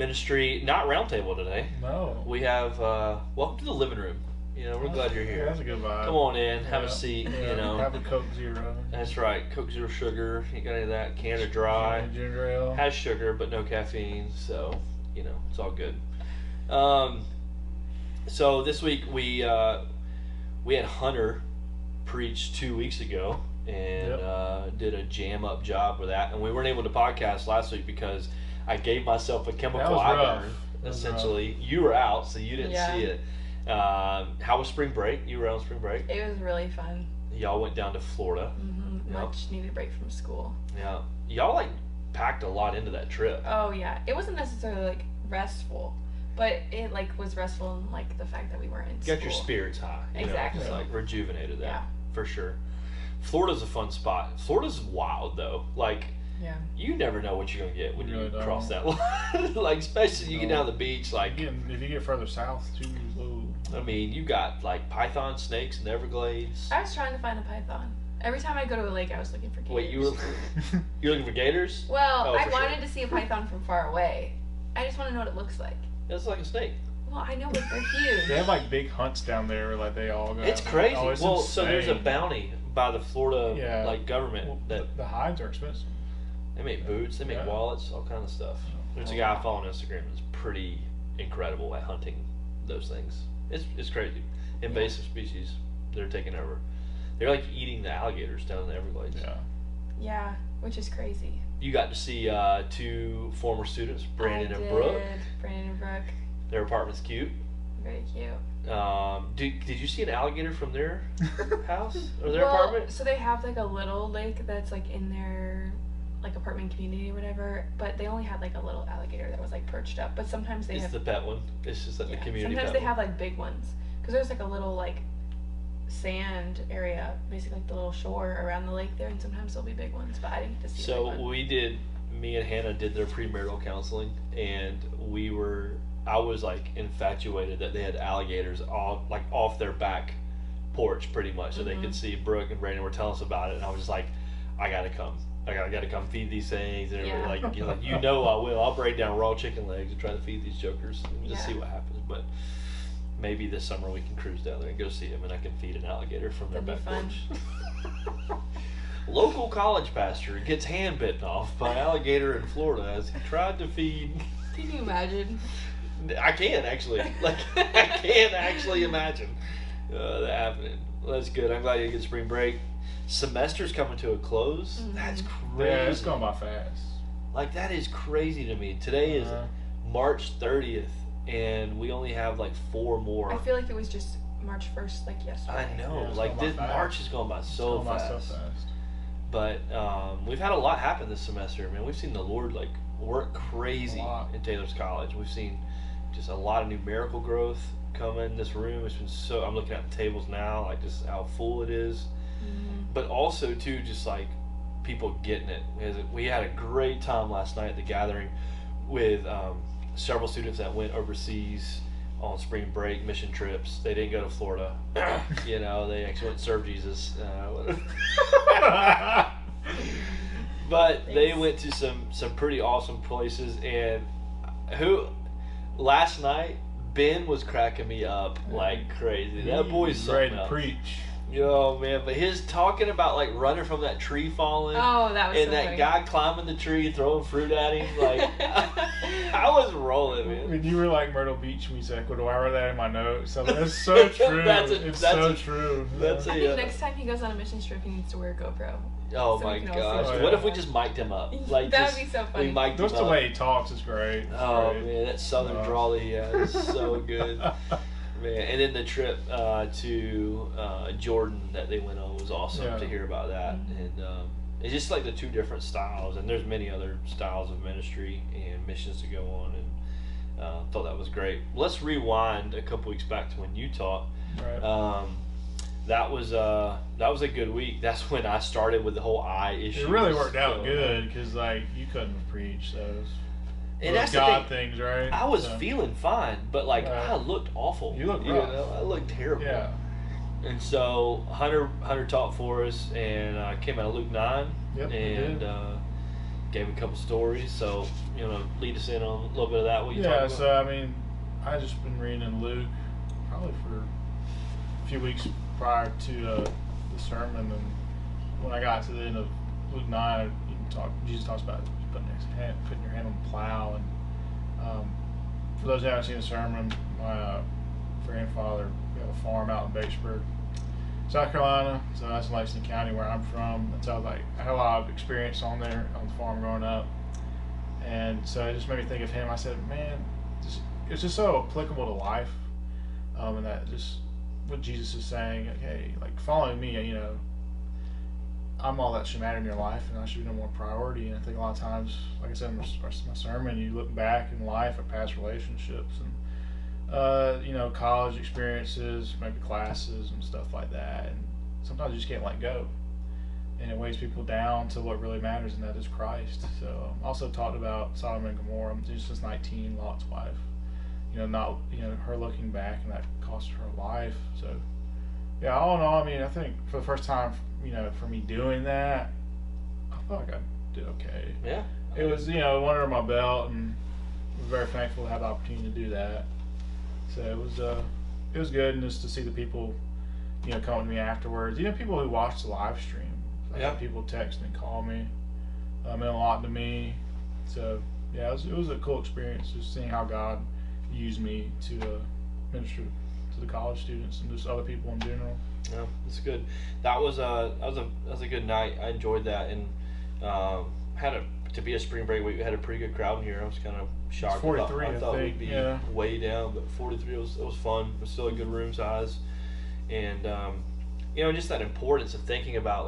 ministry, not roundtable today. No. We have welcome to the living room. We're glad you're here. That's a good vibe. Come on in, have a seat. Yeah. Have a Coke Zero. That's right. Coke Zero sugar. You got any of that? Can of dry. Ginger ale. Has sugar but no caffeine, so it's all good. So this week we had Hunter preach 2 weeks ago and did a jam up job with that, and we weren't able to podcast last week because I gave myself a chemical eye burn. Essentially, you were out, so you didn't see it. How was spring break? You were on spring break. It was really fun. Y'all went down to Florida. Mm-hmm. Yep. Much needed break from school. Yeah, y'all packed a lot into that trip. Oh yeah, it wasn't necessarily restful, but it was restful in the fact that we weren't in school. Got your spirits high. Exactly. Just rejuvenated that. Yeah. For sure. Florida's a fun spot. Florida's wild though. Yeah. You never know what you're gonna get when you really cross that line. Especially you get down the beach. If you get further south too. I mean, you got python, snakes, and Everglades. I was trying to find a python. Every time I go to a lake, I was looking for gators. Wait, you're looking for gators? Well, I wanted to see a python from far away. I just want to know what it looks like. It's like a snake. Well, I know, but they're huge. They have big hunts down there, they all go. It's crazy. It's so there's a bounty by the Florida government that the hides are expensive. They make boots, they make wallets, all kind of stuff. There's a guy I follow on Instagram that's pretty incredible at hunting those things. It's crazy. Invasive species, they're taking over. They're eating the alligators down in the Everglades. Yeah. Yeah, which is crazy. You got to see two former students, Brandon and Brooke. Brandon and Brooke. Their apartment's cute. Very cute. Did you see an alligator from their house or their apartment? So they have a little lake that's in their apartment community or whatever, but they only had a little alligator that was perched up. But sometimes they have. It's the pet one. It's just the community. Sometimes pet they have big ones because there's a little sand area, basically the little shore around the lake there, and sometimes there'll be big ones. But I didn't get to see. So me and Hannah did their premarital counseling, and I was infatuated that they had alligators all off their back porch pretty much, so they could see. Brooke and Brandon were telling us about it, and I was just I gotta come. I gotta come feed these things, and I will. I'll break down raw chicken legs and try to feed these jokers and just see what happens. But maybe this summer we can cruise down there and go see them, and I can feed an alligator from their back porch. Local college pastor gets hand bitten off by alligator in Florida as he tried to feed. Can you imagine? I can actually. I can actually imagine that happening. Well, that's good. I'm glad you get spring break. Semester's coming to a close. Mm-hmm. That's crazy. Yeah, it's going by fast. That is crazy to me. Today is March 30th, and we only have 4 more. I feel it was just March 1st, yesterday. I know. Yeah, this March is going by so fast. But we've had a lot happen this semester, man. We've seen the Lord work crazy in Taylor's College. We've seen just a lot of numerical growth come in this room. It's been I'm looking at the tables now, just how full it is. Mm-hmm. But also too, just people getting it. We had a great time last night at the gathering with several students that went overseas on spring break mission trips. They didn't go to Florida. They actually went to serve Jesus. But they went to some pretty awesome places. And last night, Ben was cracking me up like crazy. That boy's something ready to else. preach. Yo, man, but his talking about running from that tree falling. Oh, that was and so that funny. guy climbing the tree, throwing fruit at him. I was rolling, man. When you were Myrtle Beach, and you said, "Well, do I write that in my notes?" So that's so true. It's so true. That's I think next time he goes on a mission trip, he needs to wear a GoPro. Oh so my we can gosh! all see What if we just mic'd him up? That would be so funny. We mic'd Just him the up. way he talks is great. Man, that southern drawl that he has is so good. Man, and then the trip to Jordan that they went on was awesome to hear about that. Mm-hmm. And it's just the 2 different styles, and there's many other styles of ministry and missions to go on, and thought that was great. Let's rewind a couple weeks back to when you taught. Right. That was a good week. That's when I started with the whole eye issue. It really worked out good because you couldn't have preached those. And that's God the thing. things, right? I was feeling fine, but I looked awful. You looked rough. I looked terrible. Yeah. And so Hunter taught for us, and came out of Luke 9. Yep, and gave a couple stories. So lead us in on a little bit of that. What you talking about? So I mean, I just been reading in Luke probably for a few weeks prior to the sermon, and when I got to the end of Luke 9, Jesus talks about putting your hand on the plow. And for those who haven't seen the sermon, my grandfather, we have a farm out in Batesburg, South Carolina. So that's in Lexington County, where I'm from. And so I had a lot of experience on there on the farm growing up, and so it just made me think of him. I said, man, it's just so applicable to life, and that just what Jesus is saying. Hey, like following me, I'm all that should matter in your life, and I should be no more priority. And I think a lot of times, like I said in my sermon, you look back in life at past relationships and college experiences, maybe classes and stuff like that, and sometimes you just can't let go, and it weighs people down to what really matters, and that is Christ. So also talked about Sodom and Gomorrah, Genesis 19, Lot's wife. Her looking back, and that cost her life. So yeah, all in all, I mean, I think for the first time, for me doing that, I felt like I did okay. Yeah. It was, one under my belt, and I was very thankful to have the opportunity to do that. So it was good, and just to see the people, coming to me afterwards. Even people who watched the live stream. People text and call me. Meant a lot to me. So yeah, it was a cool experience, just seeing how God used me to minister to the college students and just other people in general. Yeah, it's good. That was a good night. I enjoyed that, and to be a spring break week, we had a pretty good crowd in here. I was kind of shocked. 43, I thought we'd be way down, but 43 was fun. It was still a good room size, and just that importance of thinking about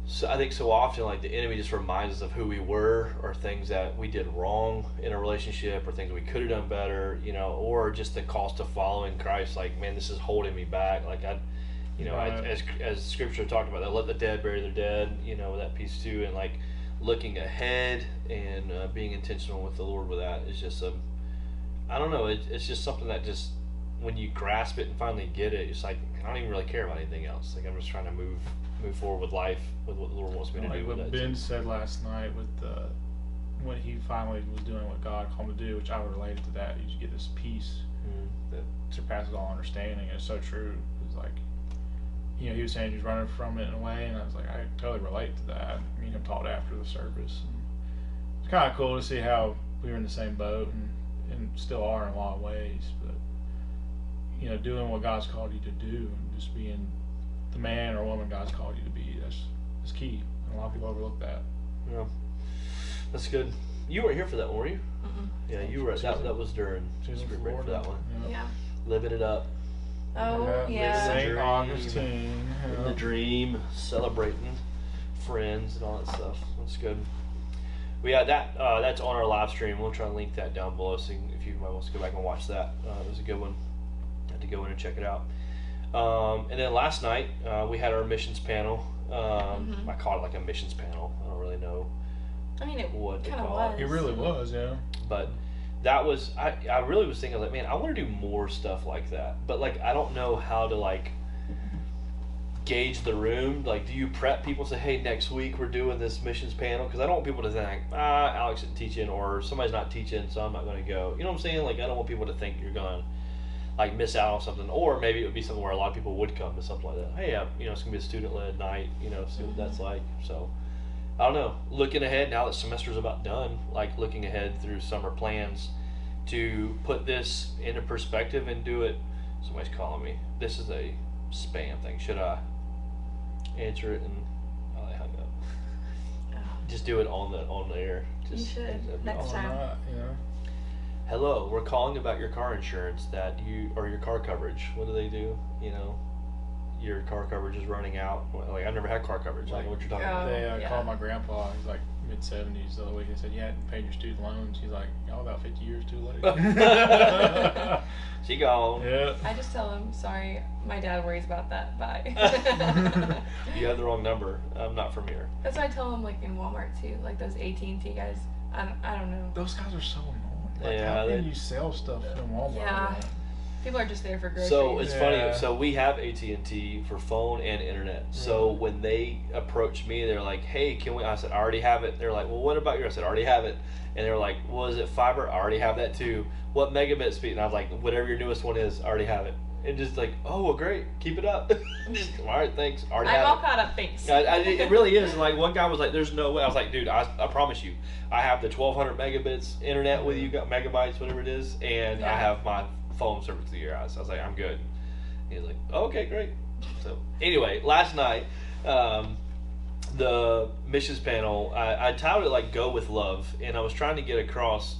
So I think so often the enemy just reminds us of who we were, or things that we did wrong in a relationship, or things we could have done better, or just the cost of following Christ. Man, this is holding me back. As Scripture talked about, that let the dead bury their dead. That piece too, and looking ahead and being intentional with the Lord with that is just I don't know. It's just something that just when you grasp it and finally get it, it's I don't even really care about anything else. I'm just trying to move forward with life, with what the Lord wants me to do. What Ben said last night with when he finally was doing what God called him to do, which I related to that. You just get this peace that surpasses all understanding. It's so true. It's he was saying he's running from it in a way, and I was I totally relate to that. Me and him talked after the service. And it's kind of cool to see how we were in the same boat and still are in a lot of ways. But doing what God's called you to do, and just being the man or woman God's called you to be, that's key. And a lot of people overlook that. Yeah, that's good. You weren't here for that one, were you? Mm-mm. Yeah, you were. That was during spring break for that one. Yeah. Living it up. Oh yeah. St. Augustine. The dream, celebrating friends and all that stuff. That's good. That's on our live stream. We'll try to link that down below, so if you might want to go back and watch that. It was a good one. Had to go in and check it out. And then last night we had our missions panel. I call it a missions panel. I don't really know. I mean, it what kind of was. It really was, yeah. But that was I really was thinking man, I want to do more stuff like that. But I don't know how to gauge the room. Do you prep people, say, hey, next week we're doing this missions panel? Because I don't want people to think Alex isn't teaching, or somebody's not teaching, so I'm not going to go. You know what I'm saying? I don't want people to think you're going to miss out on something, or maybe it would be something where a lot of people would come to something like that. Hey, it's gonna be a student-led night, see what that's like. So I don't know, looking ahead now that semester's about done, looking ahead through summer plans to put this into perspective and do it. Somebody's calling me. This is a spam thing. Should I answer it? And I hung up. Oh. Just do it on the air. You should next time. Hello, we're calling about your car insurance or your car coverage. What do? Your car coverage is running out. I've never had car coverage. I don't know what you're talking about. They called my grandpa. He's mid-70s the other week. They said, you hadn't paid your student loans. He's y'all about 50 years too late. She gone. Yeah. I just tell him, sorry, my dad worries about that. Bye. You have the wrong number. I'm not from here. That's what I tell him, in Walmart too. Those AT&T guys. I don't know. Those guys are so annoying. Yeah, how can you sell stuff in Walmart? Yeah. People are just there for groceries. So it's funny. Yeah. So we have AT&T for phone and internet. So when they approached me, they're like, "Hey, can we?" I said, "I already have it." They're like, "Well, what about yours?" I said, "I already have it." And they're like, "Well, is it fiber?" I already have that too. What megabit speed? And I was like, "Whatever your newest one is, I already have it." And just like, "Oh, well, great, keep it up." Just, all right, thanks. Already I'm have all it. caught up, thanks. It really is. And like one guy was like, "There's no way." I was like, "Dude, I promise you, I have the 1,200 megabits internet with you, got megabytes, whatever it is, and I Yeah. have my phone service to your house." I was like, "I'm good." He was like, "Okay, great." So anyway, last night, the missions panel, I titled it like "Go with Love," and I was trying to get across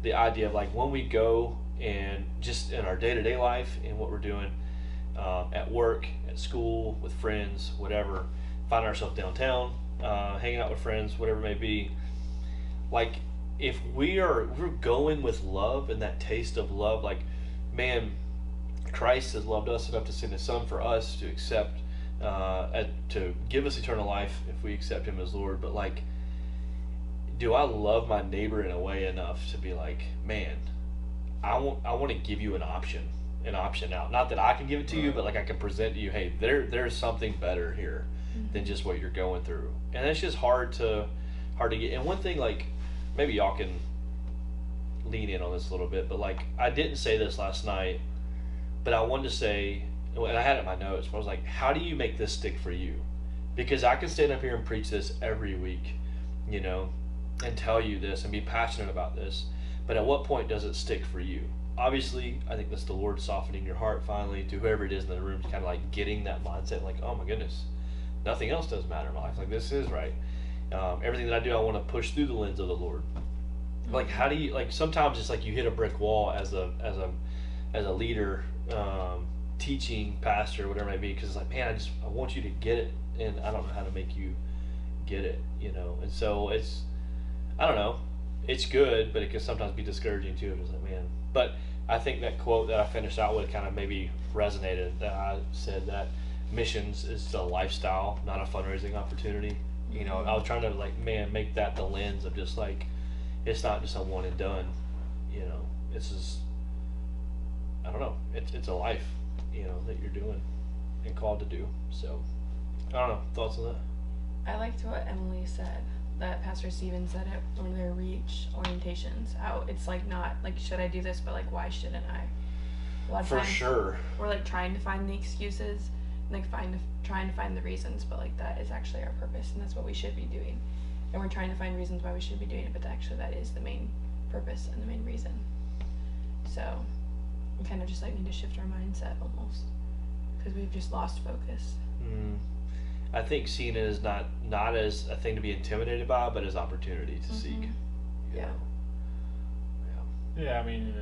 the idea of like when we go and just in our day-to-day life and what we're doing at work, at school, with friends, whatever, find ourselves downtown, hanging out with friends, whatever it may be. Like if we're going with love and that taste of love, like man, Christ has loved us enough to send His Son for us to accept, to give us eternal life if we accept Him as Lord. But like, do I love my neighbor in a way enough to be like, man, I want to give you an option out. Not that I can give it to you, but like I can present to you, hey, there's something better here than just what you're going through. And it's just hard to get. And one thing, like, maybe y'all can lean in on this a little bit, but like I didn't say this last night, but I wanted to say, and I had it in my notes, but I was like, how do you make this stick for you? Because I can stand up here and preach this every week, you know, and tell you this and be passionate about this, but at what point does it stick for you? Obviously, I think that's the Lord softening your heart finally to whoever it is in the room, kind of like getting that mindset, like, oh my goodness, nothing else does matter in my life. Like, this is right. Everything that I do, I want to push through the lens of the Lord. Like, how do you, like, sometimes it's like you hit a brick wall as a leader, teaching, pastor, whatever it may be, because it's like, man, I want you to get it, and I don't know how to make you get it, you know. And so it's, I don't know, it's good, but it can sometimes be discouraging too. It's like, man, but I think that quote that I finished out with kind of maybe resonated. That I said that missions is a lifestyle, not a fundraising opportunity. You know, I was trying to like, man, make that the lens of just like, it's not just a one and done. You know, it's just, I don't know, it's a life, you know, that you're doing and called to do. So, I don't know, thoughts on that? I liked what Emily said, that Pastor Steven said at one of their Reach orientations, how it's like not like, should I do this, but like, why shouldn't I? A lot of For times sure. we're like trying to find the excuses, and like trying to find the reasons, but like that is actually our purpose, and that's what we should be doing. And we're trying to find reasons why we should be doing it, but actually that is the main purpose and the main reason. So we kind of just like need to shift our mindset almost, because we've just lost focus. I think seeing it as not as a thing to be intimidated by, but as opportunity to seek. you Yeah. know? Yeah, I mean,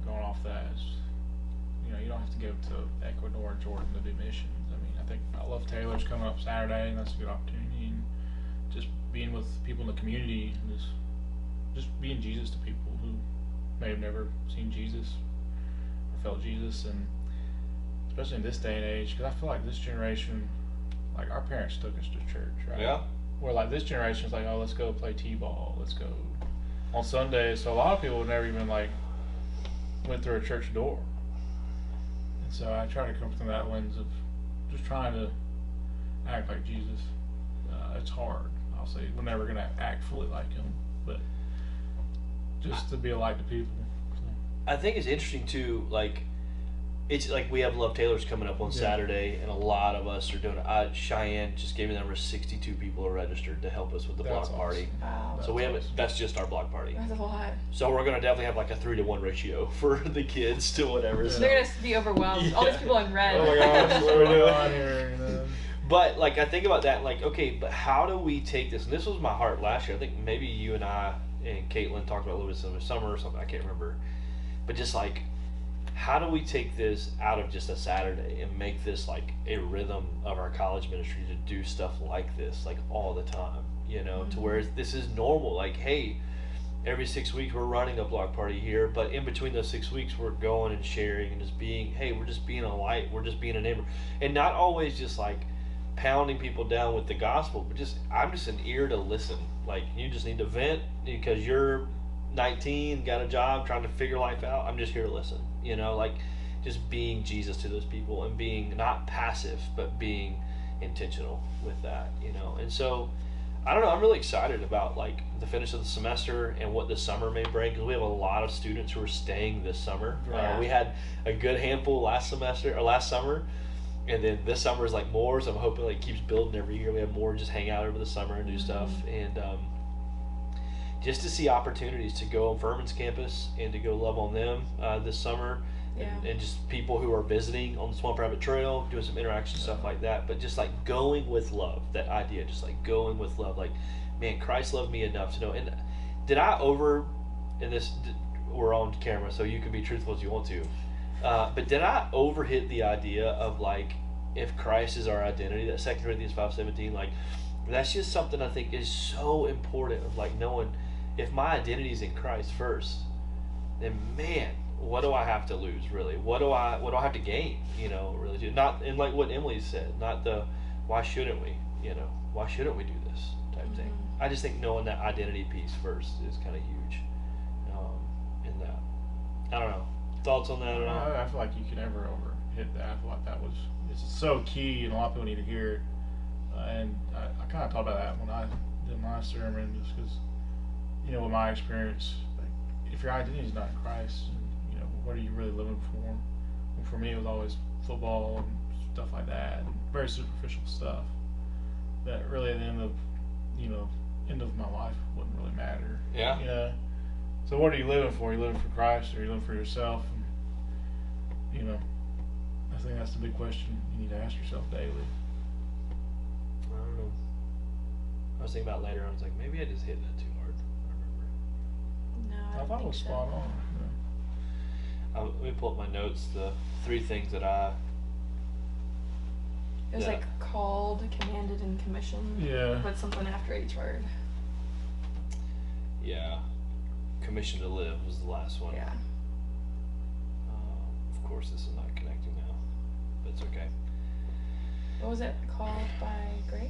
going off that, you know, you don't have to go to Ecuador or Jordan to do missions. I mean, I think I Love Taylor's coming up Saturday, and that's a good opportunity. And just being with people in the community, and just being Jesus to people who may have never seen Jesus or felt Jesus, and especially in this day and age, because I feel like this generation, like our parents took us to church, right? Yeah. Where like this generation's like, oh, let's go play t-ball, let's go on Sundays. So a lot of people would never even like went through a church door. And so I try to come from that lens of just trying to act like Jesus. It's hard. I'll say we're never gonna act fully like Him, but just to be a light to people. So. I think it's interesting too, like, it's like we have Love Taylor's coming up on Saturday, and a lot of us are doing it. Cheyenne just gave me the number 62 people are registered to help us with the That's block party. Wow. So we have that's just our block party. That's a lot. So we're gonna definitely have like a 3-to-1 ratio for the kids to whatever. Yeah. So. They're gonna be overwhelmed. All these people in red. Oh my gosh, what are we doing here? You know? But like I think about that, like, okay, but how do we take this? And this was my heart last year. I think maybe you and I and Caitlin talked about a little bit of summer or something. I can't remember. But just like, how do we take this out of just a Saturday and make this like a rhythm of our college ministry to do stuff like this, like all the time, you know, to where this is normal. Like, hey, every 6 weeks we're running a block party here, but in between those 6 weeks we're going and sharing and just being, hey, we're just being a light, we're just being a neighbor, and not always just like pounding people down with the gospel, but just I'm just an ear to listen. Like, you just need to vent because you're 19, got a job, trying to figure life out. I'm just here to listen, you know, like just being Jesus to those people and being not passive but being intentional with that, you know. And so I don't know, I'm really excited about like the finish of the semester and what the summer may bring, because we have a lot of students who are staying this summer. Yeah. We had a good handful last summer, and then this summer is like more, so I'm hoping like it keeps building every year. We have more just hang out over the summer and do stuff, and just to see opportunities to go on Furman's campus and to go love on them this summer. Yeah. And just people who are visiting on the Swamp Rabbit Trail, doing some interaction stuff like that. But just like going with love, that idea, just like going with love. Like, man, Christ loved me enough to know. And did I we're on camera, so you can be truthful as you want to. But did I overhit the idea of like, if Christ is our identity, that 2 Corinthians 5:17, like, that's just something I think is so important, of like knowing if my identity is in Christ first, then man, what do I have to lose, really? What do I have to gain, you know, really? Not, and like what Emily said, not the why shouldn't we, you know, why shouldn't we do this type thing. I just think knowing that identity piece first is kind of huge in that. I don't know. Thoughts on that at all? I feel like you can never overhit that. I feel like it's so key, and a lot of people need to hear it. And I kind of thought about that when I did my sermon, just because, you know, with my experience, like, if your identity is not in Christ, you know, what are you really living for? And for me, it was always football and stuff like that, and very superficial stuff that really at the end of my life wouldn't really matter. Yeah. You know? So what are you living for? Are you living for Christ, or are you living for yourself? And, you know, I think that's the big question you need to ask yourself daily. I don't know. I was thinking about it later. I was like, maybe I just hit that too hard. I don't remember. No, I I don't thought it think was so. spot on. Let me pull up my notes. The 3 things that It was Yeah. like called, commanded, and commissioned. Yeah. Put something after each word. yeah, commission to live was the last one. Yeah. Of course, this is not connecting now, but it's okay. What was it called by grace?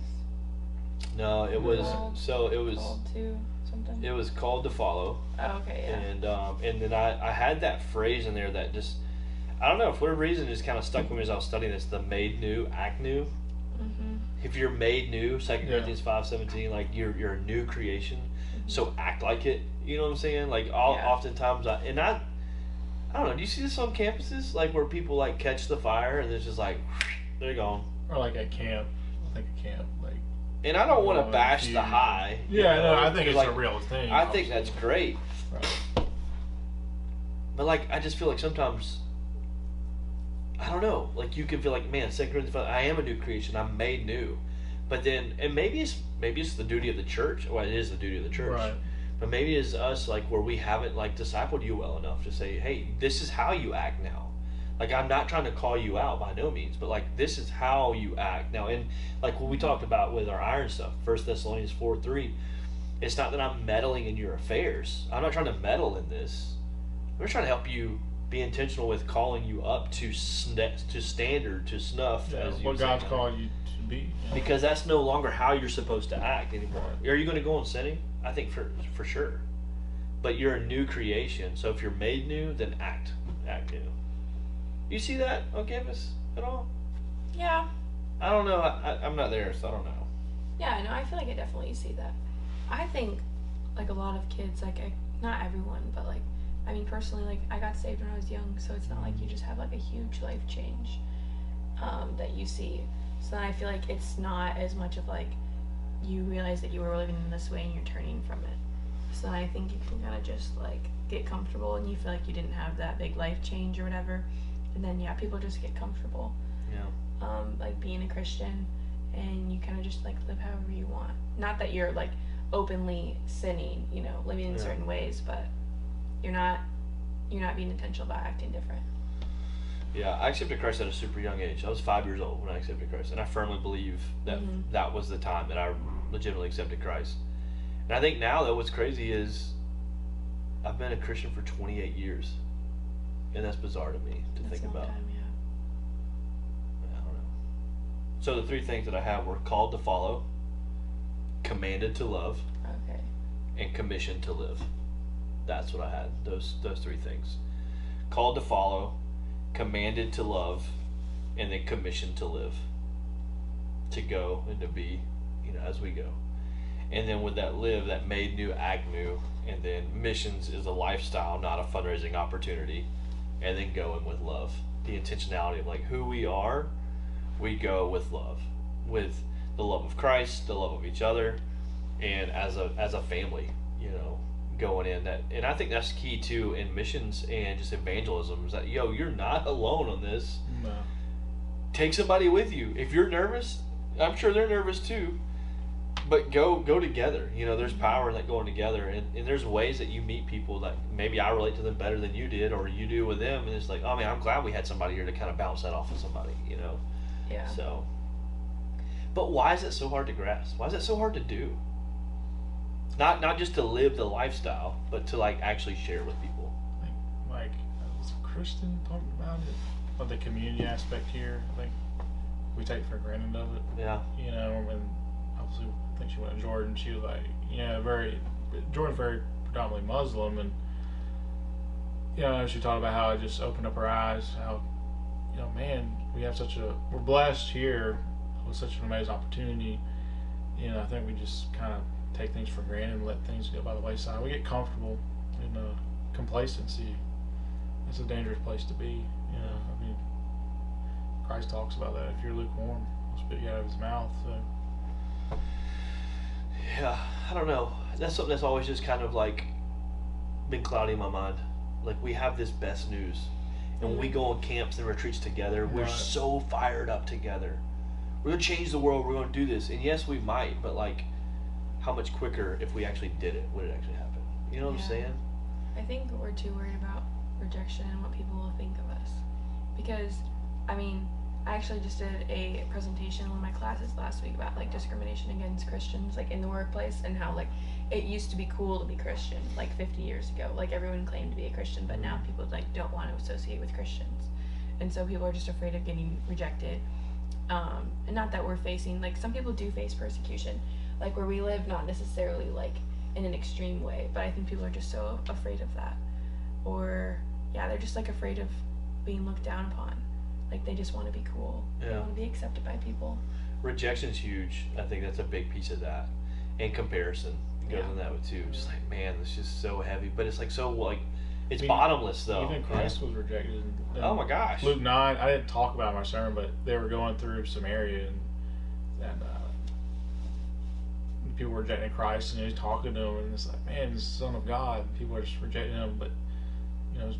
No, it was Called- Called to something? it was called to follow. Oh, okay, yeah. And then I had that phrase in there that just, I don't know, for whatever reason, just kind of stuck with me as I was studying this. The made new, act new. Mm-hmm. If you're made new, 2 Yeah. Corinthians 5:17, like you're a new creation. So act like it. You know what I'm saying? Like oftentimes, I don't know. Do you see this on campuses, like where people like catch the fire and it's just like they're gone. Or like at camp. I think at camp, like. And I don't want to Oh, bash the huge. high. you Yeah, know, no, I think it's like, a real thing. I think that's great. Right. But like, I just feel like sometimes, I don't know, like you can feel like, man, 2 Corinthians 5, I am a new creation, I'm made new. But then, and maybe it's the duty of the church. Well, it is the duty of the church. Right. But maybe it's us, like, where we haven't like discipled you well enough to say, hey, this is how you act now. Like, I'm not trying to call you out by no means, but like, this is how you act now. And like what we talked about with our iron stuff, 1 Thessalonians 4:3, it's not that I'm meddling in your affairs. I'm not trying to meddle in this. I'm just trying to help you be intentional with calling you up to standard, to snuff, Yeah, as you what say, God's man. called you to be. Because that's no longer how you're supposed to act anymore. Are you going to go on sinning? I think for sure. But you're a new creation, so if you're made new, then act new. You see that on campus at all? Yeah. I don't know. I'm not there, so I don't know. Yeah, no, I feel like I definitely see that. I think, like, a lot of kids, like, not everyone, but, like, I mean, personally, like, I got saved when I was young, so it's not like you just have, like, a huge life change that you see. So then I feel like it's not as much of, like, you realize that you were living in this way and you're turning from it. So then I think you can kind of just, like, get comfortable and you feel like you didn't have that big life change or whatever. And then, yeah, people just get comfortable. Yeah. Like, being a Christian, and you kind of just, like, live however you want. Not that you're, like, openly sinning, you know, living in Yeah. certain ways, but you're not being intentional about acting different. Yeah, I accepted Christ at a super young age. I was 5 years old when I accepted Christ, and I firmly believe that that was the time that I legitimately accepted Christ. And I think now that what's crazy is I've been a Christian for 28 years, and that's bizarre to me to That's think a long about. time, yeah. I don't know. So the 3 things that I have were called to follow, commanded to love, Okay. and commissioned to live. That's what I had. Those 3 things. Called to follow, commanded to love, and then commissioned to live, to go and to be, as we go. And then with that live, that made new, act new, and then missions is a lifestyle, not a fundraising opportunity, and then going with love. The intentionality of like who we are, we go with love, with the love of Christ, the love of each other, and as a family, going in that. And I think that's key too in missions and just evangelism is that you're not alone on this. No. Take somebody with you. If you're nervous, I'm sure they're nervous too. But go together. There's power in that going together, and there's ways that you meet people that maybe I relate to them better than you did, or you do with them, and it's like, oh man, I'm glad we had somebody here to kind of bounce that off of somebody, Yeah. So, but why is it so hard to grasp? Why is it so hard to do? Not just to live the lifestyle, but to like actually share with people. Like was Kristen talking about it, but the community aspect here, I think we take for granted of it. Yeah. And obviously I think she went to Jordan. She was like, Jordan's very predominantly Muslim, and she talked about how it just opened up her eyes. How, man, we're blessed here with such an amazing opportunity. I think we just kind of take things for granted and let things go by the wayside. We get comfortable in complacency. It's a dangerous place to be. I mean, Christ talks about that. If you're lukewarm, he'll spit you out of his mouth. So. Yeah, I don't know. That's something that's always just kind of like been cloudy in my mind. Like we have this best news, and when we go on camps and retreats together, we're so fired up together. We're gonna change the world. We're gonna do this, and yes, we might. But like, how much quicker if we actually did it? Would it actually happen? You know what I'm saying? I think we're too worried about rejection and what people will think of us, because I actually just did a presentation in one of my classes last week about like discrimination against Christians like in the workplace, and how like it used to be cool to be Christian like 50 years ago. Like everyone claimed to be a Christian, but now people like don't want to associate with Christians, and so people are just afraid of getting rejected. And not that we're facing, like some people do face persecution, like where we live, not necessarily like in an extreme way, but I think people are just so afraid of that, or they're just like afraid of being looked down upon. Like they just want to be cool. They want to be accepted by people. Rejection's huge. I think that's a big piece of that. And comparison goes in that way too. Just like, man, this is so heavy, but it's like so like it's bottomless though. Even Christ was rejected. Oh my gosh. Luke 9. I didn't talk about it in my sermon, but they were going through Samaria, and people were rejecting Christ, and he was talking to them, and it's like, man, he's the Son of God. People are just rejecting him, but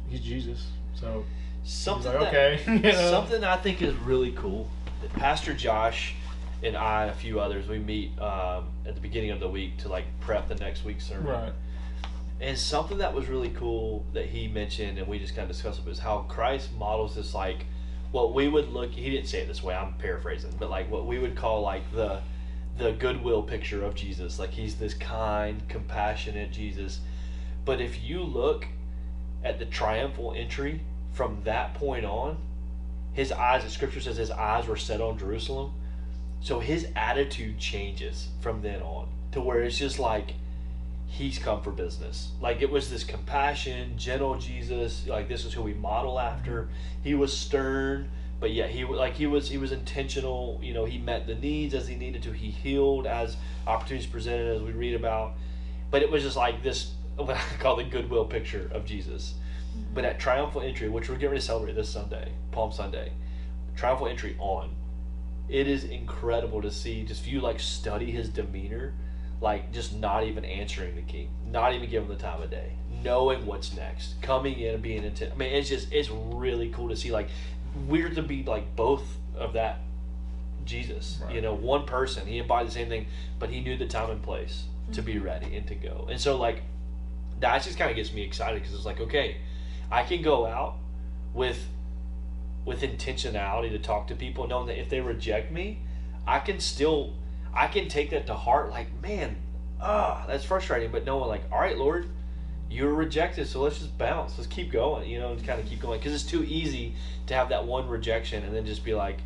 he's Jesus. So something like, okay. Something I think is really cool. Pastor Josh and I, a few others, we meet at the beginning of the week to like prep the next week's sermon. Right. And something that was really cool that he mentioned, and we just kind of discussed it, was how Christ models this like what we would look. He didn't say it this way. I'm paraphrasing, but like what we would call like the goodwill picture of Jesus. Like he's this kind, compassionate Jesus. But if you look at the triumphal entry from that point on, his eyes, the scripture says his eyes were set on Jerusalem. So his attitude changes from then on to where it's just like he's come for business. Like it was this compassion, gentle Jesus. Like this is who we model after. He was stern, but yet he was intentional. He met the needs as he needed to. He healed as opportunities presented, as we read about. But it was just like this, what I call the goodwill picture of Jesus. But at triumphal entry, which we're getting ready to celebrate this Sunday, Palm Sunday, triumphal entry on, it is incredible to see. Just if you like study his demeanor, like just not even answering the king, not even giving him the time of day, knowing what's next, coming in and being intent. I mean, it's really cool to see. Like we're to be like both of that Jesus. Right. One person, he embodied the same thing, but he knew the time and place to be ready and to go. And so like that just kind of gets me excited, because it's like, okay, I can go out with intentionality to talk to people, knowing that if they reject me, I can take that to heart. Like, man, that's frustrating. But knowing like, all right, Lord, you were rejected, so let's just bounce. Let's keep going, and kind of keep going. Because it's too easy to have that one rejection and then just be like,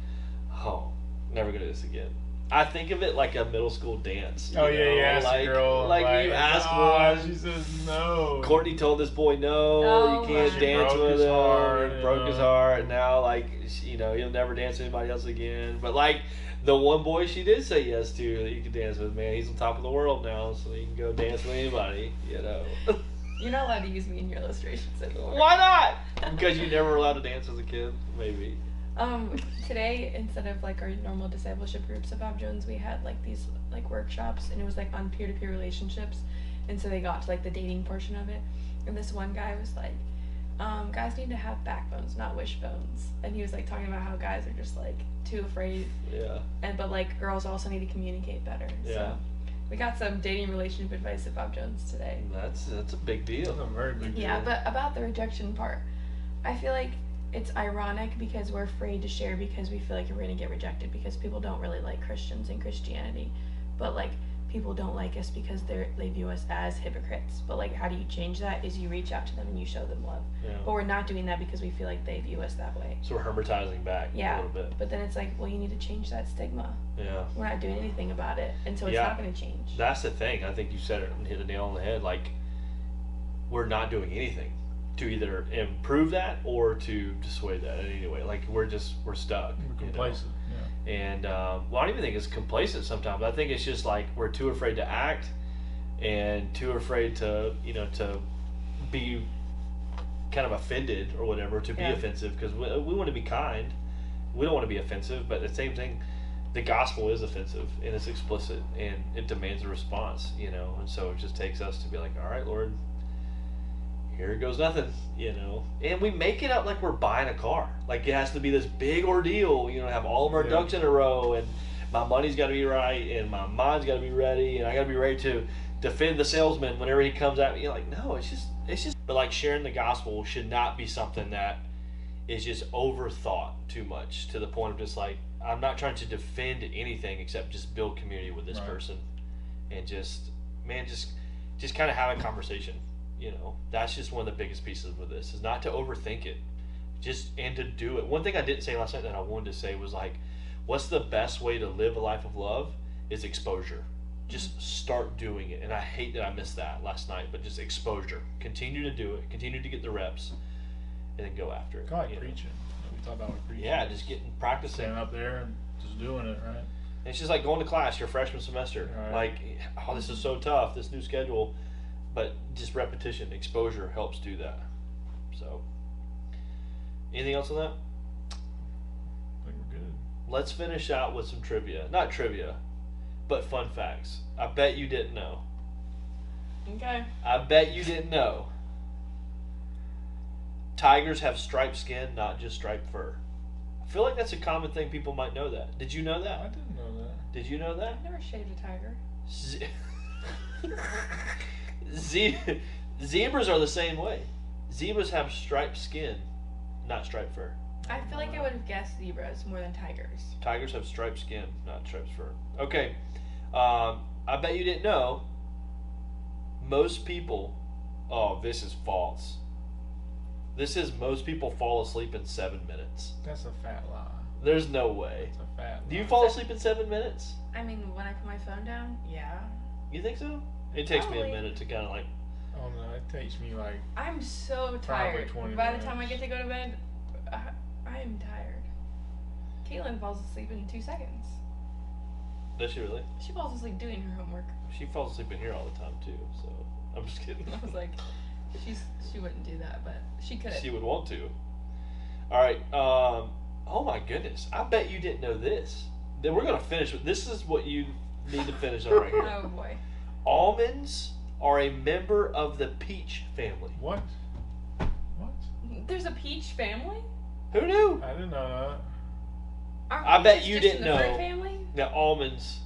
oh, never gonna do this again. I think of it like a middle school dance. Oh yeah, you asked like, a girl. like you ask one. She says no. Courtney told this boy no, Oh, you can't my. dance Broke with his him. heart, It broke his heart, and now like he'll never dance with anybody else again. But like the one boy she did say yes to that you could dance with, man, he's on top of the world now, so you can go dance with anybody. You're not allowed to use me in your illustrations anymore. Why not? Because you never were allowed to dance as a kid, maybe. Today, instead of like our normal discipleship groups at Bob Jones, we had like these like workshops, and it was like on peer-to-peer relationships, and so they got to like the dating portion of it, and this one guy was like, guys need to have backbones, not wishbones, and he was like talking about how guys are just like too afraid, but like girls also need to communicate better. Yeah. So we got some dating relationship advice at Bob Jones today. That's a big deal. That's a very big deal. Yeah, but about the rejection part, I feel like it's ironic because we're afraid to share because we feel like we're going to get rejected because people don't really like Christians and Christianity, but like people don't like us because they view us as hypocrites. But like, how do you change that? Is you reach out to them and you show them love. Yeah. But we're not doing that because we feel like they view us that way. So we're hermetizing back a little bit. But then it's like, well, you need to change that stigma. Yeah. We're not doing anything about it, and so it's not going to change. That's the thing. I think you said it and hit the nail on the head. Like, we're not doing anything to either improve that or to dissuade that in any way. Like, we're stuck. We're complacent. Yeah. And well, I don't even think it's complacent sometimes. I think it's just like we're too afraid to act and too afraid to to be kind of offended or whatever, to be offensive, because we want to be kind. We don't want to be offensive, but the same thing, the gospel is offensive and it's explicit and it demands a response, and so it just takes us to be like, all right, Lord, here goes nothing, and we make it up like we're buying a car. Like it has to be this big ordeal, have all of our ducks in a row, and my money's got to be right, and my mind's got to be ready, and I got to be ready to defend the salesman whenever he comes at me. You're like, no, it's just. But like sharing the gospel should not be something that is just overthought too much to the point of just like, I'm not trying to defend anything except just build community with this person, and just kind of have a conversation. That's just one of the biggest pieces of this, is not to overthink it, and to do it. One thing I didn't say last night that I wanted to say was like, what's the best way to live a life of love is exposure. Just start doing it. And I hate that I missed that last night, but just exposure. Continue to do it. Continue to get the reps, and then go after it. Kind of like preaching. We talk about preaching. Yeah, just practicing. Standing up there and just doing it, right? And it's just like going to class your freshman semester. Right. Like, oh, this is so tough, this new schedule. But just repetition, exposure helps do that. So, anything else on that? I think we're good. Let's finish out with some trivia. Not trivia, but fun facts. I bet you didn't know. Okay. I bet you didn't know. Tigers have striped skin, not just striped fur. I feel like that's a common thing. People might know that. Did you know that? I didn't know that. Did you know that? I've never shaved a tiger. Zebras are the same way. Zebras have striped skin, not striped fur. I feel like I would have guessed zebras more than tigers. Tigers have striped skin, not striped fur. Okay, I bet you didn't know. Most people, this is false. This is most people fall asleep in 7 minutes. That's a fat lie. There's no way. That's a fat lie. Do you fall asleep in 7 minutes? I mean, when I put my phone down, yeah. You think so? It takes me Probably. a minute to kind of like. Oh no, it takes me like. I'm so Probably tired. 20 By the time I minutes. get to go to bed, I am tired. Caitlin falls asleep in 2 seconds. Does she really? She falls asleep doing her homework. She falls asleep in here all the time too. So I'm just kidding. I was like, she wouldn't do that, but she could. She would want to. All right. Oh my goodness! I bet you didn't know this. Then we're gonna finish with this. Is what you need to finish on right here. Oh boy. Almonds are a member of the peach family. What? What? There's a peach family? Who knew? I didn't know that. Aren't I bet peaches you just didn't in the fruit know. family? That almonds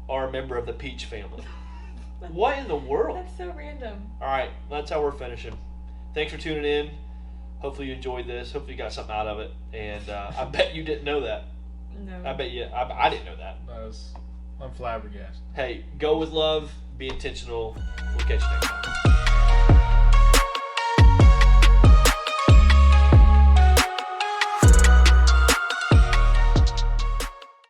are a member of the peach family. What in the world? That's so random. All right, that's how we're finishing. Thanks for tuning in. Hopefully you enjoyed this. Hopefully you got something out of it. And I bet you didn't know that. No. I bet you. I didn't know that. I'm flabbergasted. Hey, go with love. Be intentional. We'll catch you next time.